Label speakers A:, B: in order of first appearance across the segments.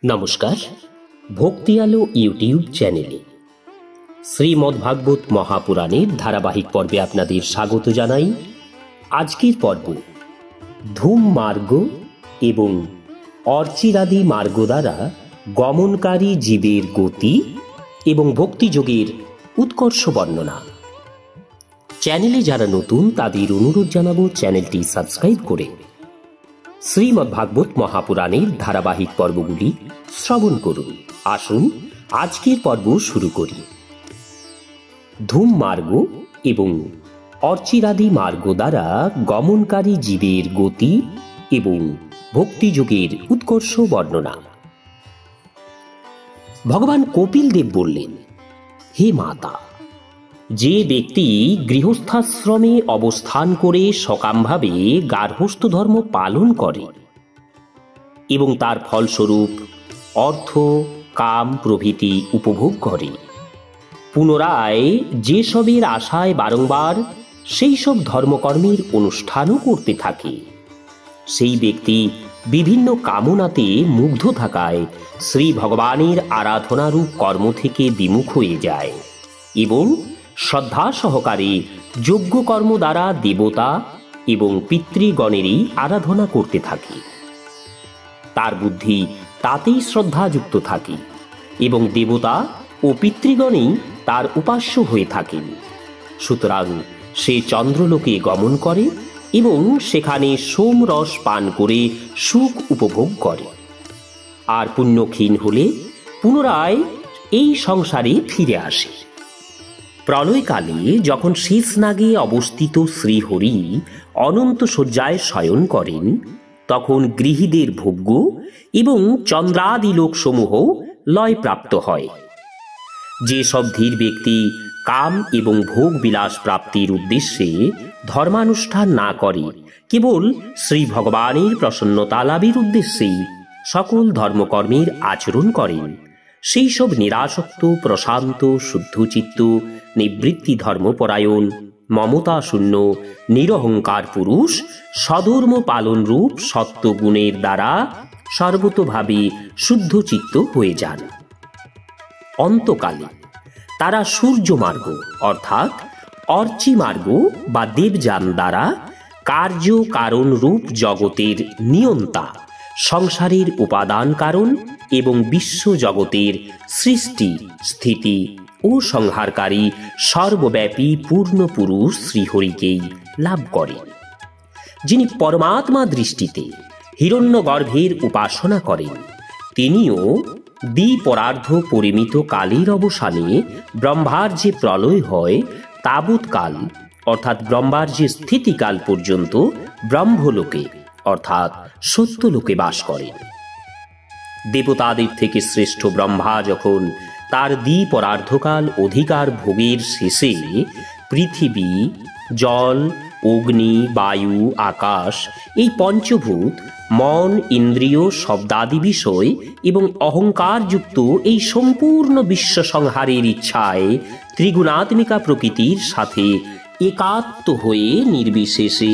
A: নমস্কার, ভক্তি আলো ইউটিউব চ্যানেলে শ্রীমদ্ভাগবত মহাপুরাণের ধারাবাহিক পর্বে আপনাদের স্বাগত জানাই। আজকের পর্ব ধূম মার্গ এবং অর্চিরাদি মার্গ দ্বারা গমনকারী জীবের গতি এবং ভক্তিযোগের উৎকর্ষ বর্ণনা। চ্যানেলে যারা নতুন তাদের অনুরোধ জানাবো চ্যানেলটি সাবস্ক্রাইব করে শ্রীমদ্ভাগবত মহাপুরাণের ধারাবাহিক পর্বগুলি শ্রবণ করুন। আসুন আজকের পর্ব শুরু করি। ধূম মার্গ এবং অর্চিরাদি মার্গ দ্বারা গমনকারী জীবের গতি এবং ভক্তিযোগের উৎকর্ষ বর্ণনা। ভগবান কপিল দেব বললেন, হে মাতা, যে ব্যক্তি গৃহস্থাশ্রমে অবস্থান করে সকামভাবে গার্হস্থ্য ধর্ম পালন করে এবং তার ফলস্বরূপ অর্থ, কাম প্রভৃতি উপভোগ করে, পুনরায় যেসবের আশায় বারংবার সেই সব ধর্মকর্মের অনুষ্ঠানও করতে থাকে, সেই ব্যক্তি বিভিন্ন কামনাতে মুগ্ধ থাকায় শ্রী ভগবানের আরাধনারূপ কর্ম থেকে বিমুখ হয়ে যায় এবং শ্রদ্ধা সহকারে যজ্ঞ কর্ম দ্বারা দেবতা এবং পিতৃগণেরই আরাধনা করতে থাকে। তার বুদ্ধি তাতেই শ্রদ্ধাযুক্ত থাকে এবং দেবতা ও পিতৃগণই তার উপাস্য হয়ে থাকেন। সুতরাং সে চন্দ্রলোকে গমন করে এবং সেখানে সোমরস পান করে সুখ উপভোগ করে, আর পুণ্যক্ষীণ হলে পুনরায় এই সংসারে ফিরে আসে। প্রলয়কালে যখন শেষনাগে অবস্থিত শ্রীহরি অনন্ত শয্যায় শয়ন করেন, তখন গৃহীদের ভোগ্য এবং চন্দ্রাদি লোকসমূহ লয়প্রাপ্ত হয়। যেসব ধীর ব্যক্তি কাম এবং ভোগ বিলাস প্রাপ্তির উদ্দেশ্যে ধর্মানুষ্ঠান না করে, কেবল শ্রী ভগবানের প্রসন্নতা লাভের উদ্দেশ্যেই সকল ধর্মকর্মের আচরণ করেন, সেই সব নিরাসক্ত, প্রশান্ত, শুদ্ধচিত্ত, নিবৃত্তি ধর্মপরায়ণ, মমতা শূন্য, নিরহংকার পুরুষ সধর্ম পালন রূপ সত্যগুণের দ্বারা সর্বতোভাবে শুদ্ধচিত্ত হয়ে যান। অন্তকালে তারা সূর্যমার্গ অর্থাৎ অর্চি মার্গ বা দেবযান দ্বারা কার্য কারণ রূপ জগতের নিয়ন্তা, সংসারের উপাদান কারণ এবং বিশ্ব জগতের সৃষ্টি, স্থিতি ও সংহারকারী সর্বব্যাপী পূর্ণ পুরুষ শ্রীহরিকেই লাভ করেন, যিনি পরমাত্মা দৃষ্টিতে হিরণ্যগর্ভের উপাসনা করেন। তিনিও দ্বিপরার্ধ পরিমিত কালের অবসানে ব্রহ্মার যে প্রলয় হয় তাবৎকাল অর্থাৎ ব্রহ্মার যে স্থিতিকাল পর্যন্ত ব্রহ্মলোকে অর্থাৎ সত্যলোকে বাস করেন। দেবতাদের থেকে শ্রেষ্ঠ ব্রহ্মা যখন তার দ্বিপরার্ধকাল অধিকার ভোগের শেষে পৃথিবী, জল, অগ্নি, বায়ু, আকাশ এই পঞ্চভূত, মন, ইন্দ্রিয়, শব্দাদি বিষয় এবং অহংকারযুক্ত এই সম্পূর্ণ বিশ্ব সংহারের ইচ্ছায় ত্রিগুণাত্মিকা প্রকৃতির সাথে একাত্ম হয়ে নির্বিশেষে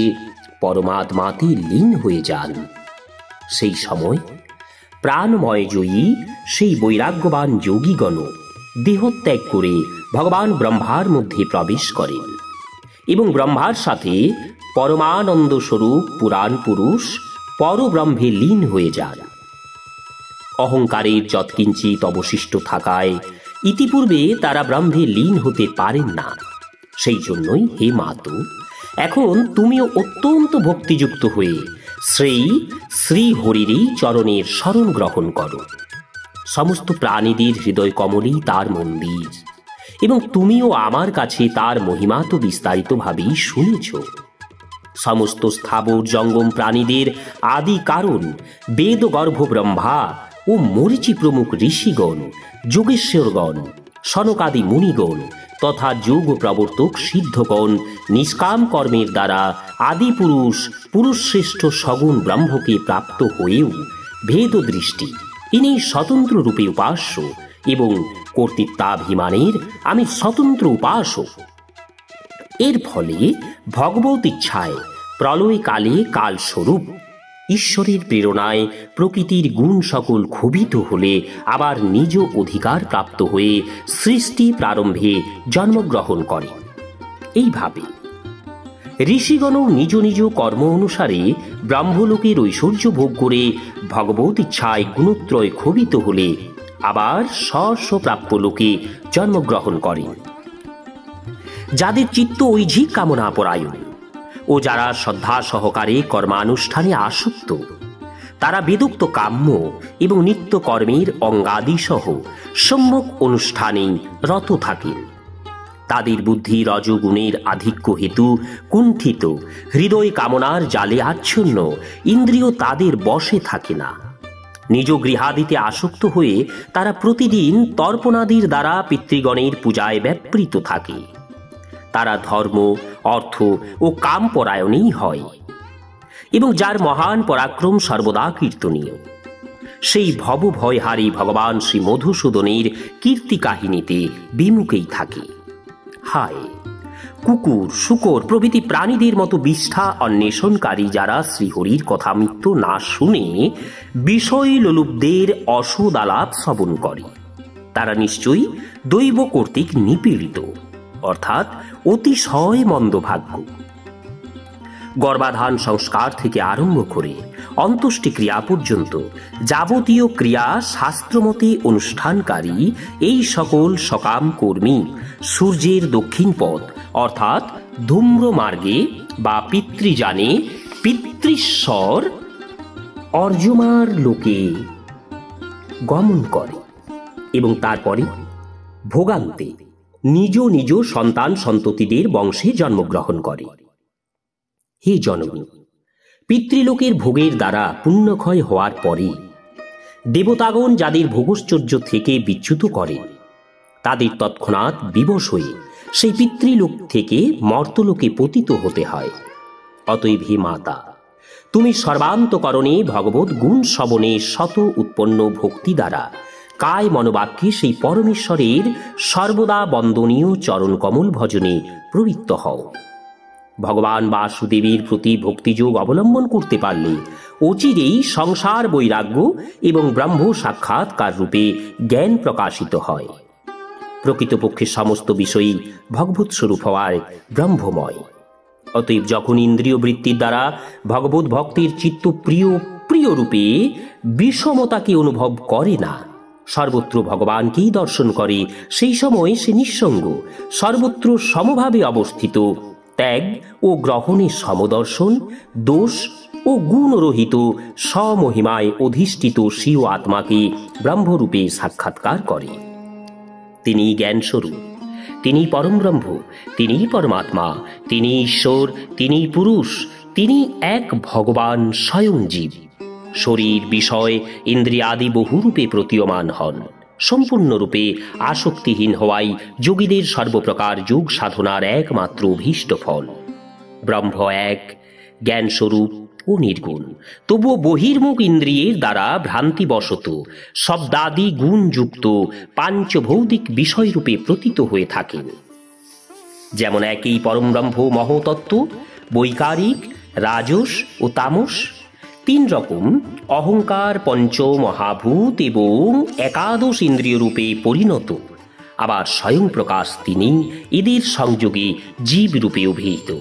A: পরমাত্মাতে লীন হয়ে যান, সেই সময় প্রাণময় জয়ী সেই বৈরাগ্যবান যোগীগণ দেহত্যাগ করে ভগবান ব্রহ্মার মধ্যে প্রবেশ করেন এবং ব্রহ্মার সাথে পরমানন্দ স্বরূপ পুরাণ পুরুষ পরব্রহ্মে লীন হয়ে যান। অহংকারের যৎকিঞ্চিত অবশিষ্ট থাকায় ইতিপূর্বে তারা ব্রহ্মে লীন হতে পারেন না। সেই জন্যই হে মাতু, এখন তুমিও অত্যন্ত ভক্তিযুক্ত হয়ে শ্রীহরিরই চরণের শরণ গ্রহণ করো। সমস্ত প্রাণীদের হৃদয় কমলেই তার মন্দির এবং তুমিও আমার কাছে তার মহিমা তো বিস্তারিতভাবেই শুনেছ। সমস্ত স্থাবর জঙ্গম প্রাণীদের আদি কারণ বেদগর্ভ ব্রহ্মা ও মরীচি প্রমুখ ঋষিগণ, যোগেশ্বরগণ, সনকাদি মুনিগণ তথা যোগ প্রবর্তক সিদ্ধগণ নিষ্কাম কর্মের দ্বারা আদি পুরুষশ্রেষ্ঠ সগুণ ব্রহ্মকে প্রাপ্ত হয়েও ভেদ দৃষ্টি ইনি স্বতন্ত্র রূপে উপাস্য এবং কর্তৃত্বাভিমানের আমি স্বতন্ত্র উপাসক। এর ফলে ভগবত ইচ্ছায় প্রলয়কালে কালস্বরূপ ঈশ্বরের প্রেরণায় প্রকৃতির গুণ সকল ক্ষোভিত হলে আবার নিজ অধিকার প্রাপ্ত হয়ে সৃষ্টি প্রারম্ভে জন্মগ্রহণ করে। এইভাবে ঋষিগণও নিজ নিজ কর্ম অনুসারে ব্রহ্মলোকের ঐশ্বর্য ভোগ করে ভগবত ইচ্ছায় গুণত্রয় ক্ষোভিত হলে আবার স্ব-প্রাপ্য লোকে জন্মগ্রহণ করেন। যাদের চিত্ত ঐহিক কামনা পরায়ণ ও যারা শ্রদ্ধা সহকারে কর্মানুষ্ঠানে আসক্ত, তারা বেদোক্ত কাম্য এবং নিত্য কর্মের অঙ্গাদি সহ সম্যক অনুষ্ঠানে রত থাকেন। তাদের বুদ্ধি রজগুণের আধিক্য হেতু কুণ্ঠিত, হৃদয় কামনার জালে আচ্ছন্ন, ইন্দ্রিয় তাদের বশে থাকে না। নিজ গৃহাদিতে আসক্ত হয়ে তারা প্রতিদিন তর্পণাদির দ্বারা পিতৃগণের পূজায় ব্যাপৃত থাকে। তারা ধর্ম, অর্থ ও কাম পরায়ণেই হয় এবং যার মহান পরাক্রম সর্বদা কীর্তনীয়, সেই ভবভয়হারী ভগবান শ্রী মধুসূদনের কীর্তি কাহিনীতে বিমুখেই থাকে। হায়, কুকুর, শূকর প্রভৃতি প্রাণীদের মতো বিষ্ঠা অন্বেষণকারী যারা শ্রীহরির কথামৃত্য না শুনে বিষয় লোলুপদের অসদালাপ শ্রবণ করে, তারা নিশ্চয়ই দৈব কর্তৃক নিপীড়িত, অর্থাৎ অতিশয় মন্দভাগ্য। গর্ভাধান সংস্কার থেকে আরম্ভ করে অন্ত্যেষ্টি ক্রিয়া পর্যন্ত যাবতীয় ক্রিয়া শাস্ত্রমতে অনুষ্ঠানকারী এই সকল সকাম কর্মী সূর্যের দক্ষিণ পথ অর্থাৎ ধূম্র মার্গে বা পিতৃযানে পিতৃশ্বর অর্যমার লোকে গমন করে এবং তারপরে ভোগান্তে নিজ নিজ সন্তান সন্ততিদের বংশে জন্মগ্রহণ করে। হে জননী, পিতৃলোকের ভোগের দ্বারা পুণ্যক্ষয় হওয়ার পরে দেবতাগণ যাদের ভোগশ্চর্য থেকে বিচ্যুত করেন, তাদের তৎক্ষণাৎ বিবশ হয়ে সেই পিতৃলোক থেকে মর্তলোকে পতিত হতে হয়। অতএব হে মাতা, তুমি সর্বান্তকরণে ভগবত গুণ শ্রবণে শত উৎপন্ন ভক্তি দ্বারা কায় মনোবাক্যে সেই পরমেশ্বরের সর্বদা বন্দনীয় চরণ কমল ভজনে প্রবৃত্ত হও। ভগবান বাসুদেবের প্রতি ভক্তিযোগ অবলম্বন করতে পারলে অচিরেই সংসার বৈরাগ্য এবং ব্রহ্ম সাক্ষাৎকার রূপে জ্ঞান প্রকাশিত হয়। প্রকৃতপক্ষে সমস্ত বিষয়ই ভগবৎ স্বরূপ হওয়ার ব্রহ্মময়। অতএব যখন ইন্দ্রিয় বৃত্তির দ্বারা ভগবত ভক্তের চিত্ত প্রিয় প্রিয় রূপে বিষমতাকে অনুভব করে না, সর্বত্র ভগবানকেই দর্শন করে, সেই সময় সে নিঃসঙ্গ, সর্বত্র সমভাবে অবস্থিত, ত্যাগ ও গ্রহণের সমদর্শন, দোষ ও গুণরহিত স্বমহিমায় অধিষ্ঠিত স্বীয় আত্মাকে ব্রহ্মরূপে সাক্ষাৎকার করে। তিনি জ্ঞানস্বরূপ, তিনি পরমব্রহ্ম, তিনি পরমাত্মা, তিনি ঈশ্বর, তিনি পুরুষ, তিনি এক ভগবান স্বয়ং জীব। শরীর, বিষয়, ইন্দ্রিয়াদি বহুরূপে প্রতীয়মান হন। সম্পূর্ণরূপে আসক্তিহীন হওয়াই যোগীদের সর্বপ্রকার যোগ সাধনার একমাত্র অভীষ্ট ফল। ব্রহ্ম এক, জ্ঞানস্বরূপ ও নির্গুণ, তবুও বহির্মুখ ইন্দ্রিয়ের দ্বারা ভ্রান্তিবশত শব্দাদি গুণযুক্ত পাঞ্চভৌতিক বিষয়রূপে প্রতীত হয়ে থাকেন। যেমন একই পরমব্রহ্ম মহতত্ত্ব বৈকারিক, রাজস ও তামস, তিন রকম অহংকার, পঞ্চ মহাভূত এবং একাদশ ইন্দ্রিয় রূপে পরিণত, আবার স্বয়ং প্রকাশ তিনি এদের সংযোগে জীব রূপে অভিহিত।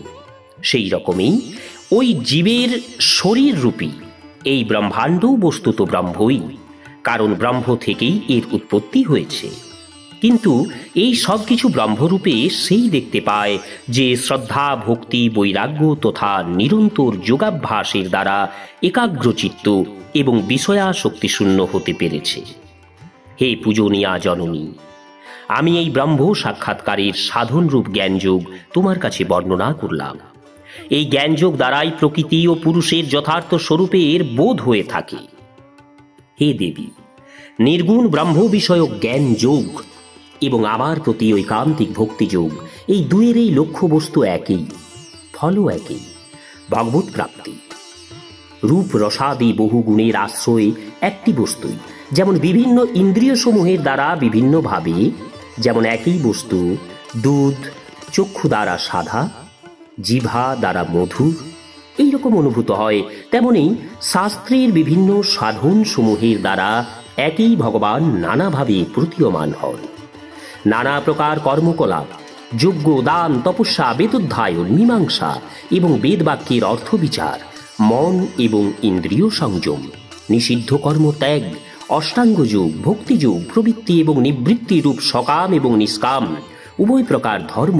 A: সেই রকমই ওই জীবের শরীর রূপী এই ব্রহ্মাণ্ড বস্তুত ব্রহ্মই, কারণ ব্রহ্ম থেকেই এর উৎপত্তি হয়েছে। কিন্তু এই সব কিছু ব্রহ্মরূপে সেই দেখতে পায় যে শ্রদ্ধা, ভক্তি, বৈরাগ্য তথা নিরন্তর যোগাভ্যাসের দ্বারা একাগ্রচিত্ত এবং বিষয়াসক্তিশূন্য হতে পেরেছে। হে পূজনীয়া জননী, আমি এই ব্রহ্ম সাক্ষাৎকারের সাধনরূপ জ্ঞানযোগ তোমার কাছে বর্ণনা করলাম। এই জ্ঞানযোগ দ্বারাই প্রকৃতি ও পুরুষের যথার্থ স্বরূপের বোধ হয়ে থাকে। হে দেবী, নির্গুণ ব্রহ্ম বিষয়ক জ্ঞান যোগ এবং আমার প্রতি ঐকান্তিক ভক্তিযোগ, এই দুয়েরই লক্ষ্যবস্তু একই, ফলও একই, ভগবৎ প্রাপ্তি। রূপ রসাদি বহু গুণের আশ্রয়ে একটি বস্তুই, যেমন বিভিন্ন ইন্দ্রিয় সমূহের দ্বারা বিভিন্নভাবে, যেমন একই বস্তু দুধ চক্ষু দ্বারা সাধা, জিহ্বা দ্বারা মধুর, এইরকম রকম অনুভূত হয়, তেমনি শাস্ত্রের বিভিন্ন সাধন সমূহের দ্বারা একই ভগবান নানাভাবে প্রতীয়মান হন। নানা প্রকার কর্মকলাপ, যজ্ঞ, দান, তপস্যা, বেদোধ্যায়ন, মীমাংসা এবং বেদবাক্যের অর্থবিচার, মন এবং ইন্দ্রিয় সংযম, নিষিদ্ধ কর্ম ত্যাগ, অষ্টাঙ্গ যোগ, ভক্তিযোগ, প্রবৃত্তি এবং নিবৃত্তি রূপ সকাম এবং নিষ্কাম উভয় প্রকার ধর্ম,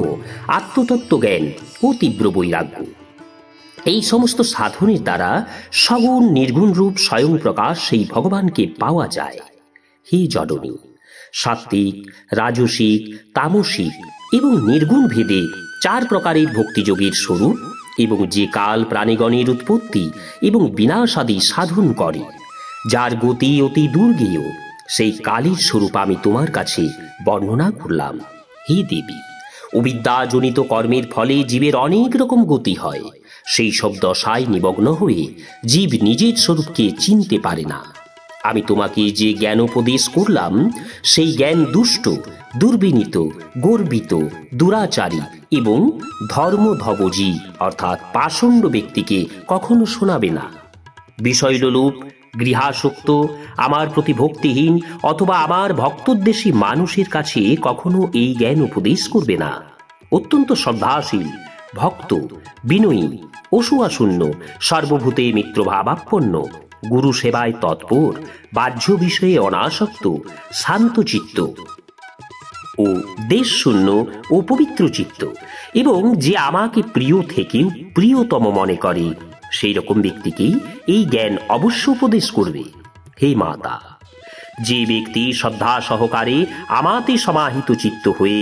A: আত্মতত্ত্ব জ্ঞান ও তীব্র বৈরাগ্য, এই সমস্ত সাধনের দ্বারা সগুণ নির্গুণ রূপ স্বয়ং প্রকাশ সেই ভগবানকে পাওয়া যায়। হে জননী, সাত্ত্বিক, রাজসিক, তামসিক এবং নির্গুণ ভেদে 4 প্রকারের ভক্তিযোগের স্বরূপ এবং যে কাল প্রাণীগণের উৎপত্তি এবং বিনাশ আদি সাধন করে, যার গতি অতি দুর্গেয়, সেই কালের স্বরূপ আমি তোমার কাছে বর্ণনা করলাম। হে দেবী, অবিদ্যাজনিত কর্মের ফলে জীবের অনেক রকম গতি হয়। সেই সব দশায় নিমগ্ন হয়ে জীব নিজের স্বরূপকে চিনতে পারে না। আমি তোমাকে যে জ্ঞান উপদেশ করলাম, সেই জ্ঞান দুষ্ট, দুর্বিনীত, গর্বিত, দুরাচারী এবং ধর্মধবজী অর্থাৎ পাষণ্ড ব্যক্তিকে কখনো শোনাবে না। বিষয়লোলুপ, গৃহাসক্ত, আমার প্রতি ভক্তিহীন অথবা আমার ভক্তোদ্দেশী মানুষের কাছে কখনো এই জ্ঞান উপদেশ করবে না। অত্যন্ত শ্রদ্ধাশীল, ভক্ত, বিনয়ী, অসূয়াশূন্য, সর্বভূতে মিত্রভাবাপন্ন, গুরু সেবায় তৎপর, বাহ্য বিষয়ে অনাসক্ত, শান্তচিত্ত ও দেশশূন্য ও পবিত্র চিত্ত এবং যে আমাকে প্রিয় থেকেও প্রিয়তম মনে করে, সেই রকম ব্যক্তিকেই এই জ্ঞান অবশ্য উপদেশ করবে। হে মাতা, যে ব্যক্তি শ্রদ্ধা সহকারে আমাতে সমাহিত চিত্ত হয়ে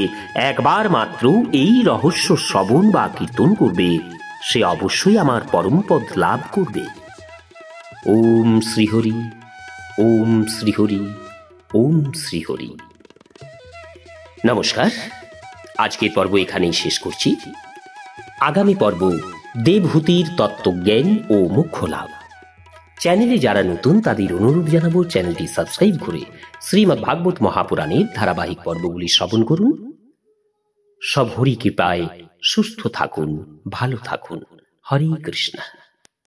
A: একবার মাত্র এই রহস্য শ্রবণ বা কীর্তন করবে, সে অবশ্যই আমার পরমপদ লাভ করবে। ওম শ্রীহরি, ওম শ্রীহরি, ওম শ্রীহরি। নমস্কার, আজকের পর্ব এখানেই শেষ করছি। আগামী পর্ব দেবহূতির তত্ত্বজ্ঞান ও মোক্ষ লাভ। চ্যানেলে যারা নতুন তাদের অনুরোধ জানাবো চ্যানেলটি সাবস্ক্রাইব করে শ্রীমদ্ ভাগবত মহাপুরাণের ধারাবাহিক পর্বগুলি শ্রবণ করুন। সব হরি কৃপায় সুস্থ থাকুন, ভালো থাকুন। হরে কৃষ্ণ।